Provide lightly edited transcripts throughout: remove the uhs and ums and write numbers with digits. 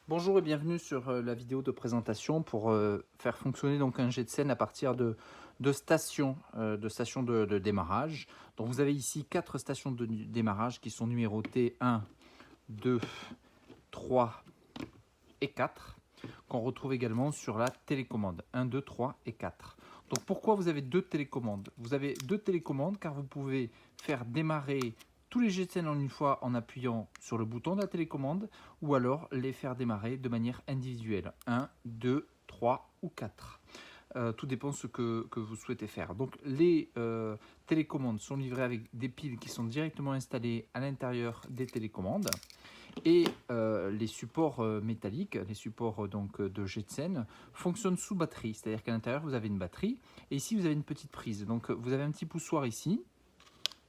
Bonjour et bienvenue sur la vidéo de présentation pour faire fonctionner donc un jet de scène à partir de stations, de démarrage. Donc vous avez ici 4 stations de démarrage qui sont numérotées 1, 2, 3 et 4, qu'on retrouve également sur la télécommande 1, 2, 3 et 4. Donc pourquoi vous avez deux télécommandes? Vous avez deux télécommandes car vous pouvez faire démarrer tous les jets de scène en une fois en appuyant sur le bouton de la télécommande ou alors les faire démarrer de manière individuelle 1, 2, 3 ou 4. Tout dépend de ce que vous souhaitez faire. Donc les télécommandes sont livrées avec des piles qui sont directement installées à l'intérieur des télécommandes et les supports métalliques, les supports de jet de scène fonctionnent sous batterie, c'est-à-dire qu'à l'intérieur vous avez une batterie et ici vous avez une petite prise. Donc vous avez un petit poussoir ici,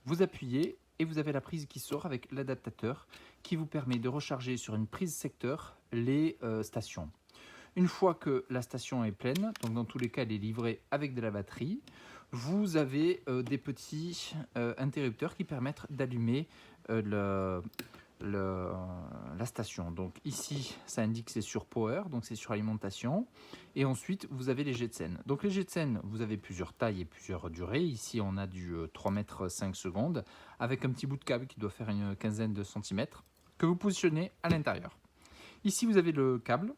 vous appuyez et vous avez la prise qui sort avec l'adaptateur qui vous permet de recharger sur une prise secteur les stations. Une fois que la station est pleine, donc dans tous les cas elle est livrée avec de la batterie, vous avez des petits interrupteurs qui permettent d'allumer la station. Donc ici, ça indique que c'est sur power, donc c'est sur alimentation. Et ensuite, vous avez les jets de scène. Donc les jets de scène, vous avez plusieurs tailles et plusieurs durées. Ici, on a du 3 mètres 5 secondes avec un petit bout de câble qui doit faire une quinzaine de centimètres que vous positionnez à l'intérieur. Ici, vous avez le câble.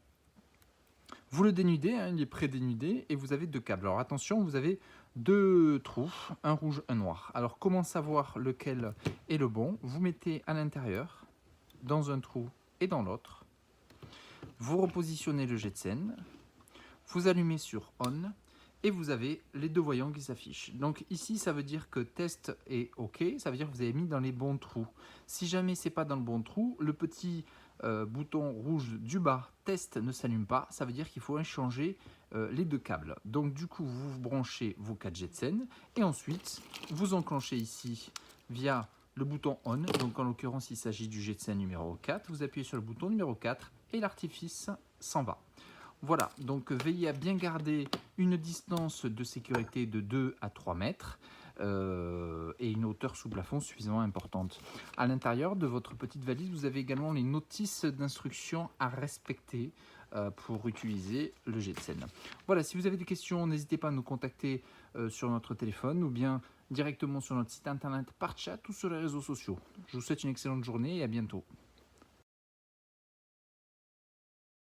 Vous le dénudez, hein, il est pré-dénudé et vous avez deux câbles. Alors attention, vous avez deux trous, un rouge, un noir. Alors comment savoir lequel est le bon? Vous mettez à l'intérieur, dans un trou et dans l'autre. Vous repositionnez le jet de scène, vous allumez sur on et vous avez les deux voyants qui s'affichent. Donc ici, ça veut dire que test est OK, ça veut dire que vous avez mis dans les bons trous. Si jamais c'est pas dans le bon trou, le petit bouton rouge du bas test ne s'allume pas, ça veut dire qu'il faut échanger les deux câbles. Donc du coup, vous branchez vos 4 jets de scène et ensuite, vous enclenchez ici via le bouton on, donc en l'occurrence il s'agit du jet de scène numéro 4, vous appuyez sur le bouton numéro 4 et l'artifice s'en va. Voilà, donc veillez à bien garder une distance de sécurité de 2 à 3 mètres et une hauteur sous plafond suffisamment importante. À l'intérieur de votre petite valise, vous avez également les notices d'instructions à respecter pour utiliser le jet de scène. Voilà, si vous avez des questions, n'hésitez pas à nous contacter sur notre téléphone ou bien directement sur notre site internet par chat ou sur les réseaux sociaux. Je vous souhaite une excellente journée et à bientôt.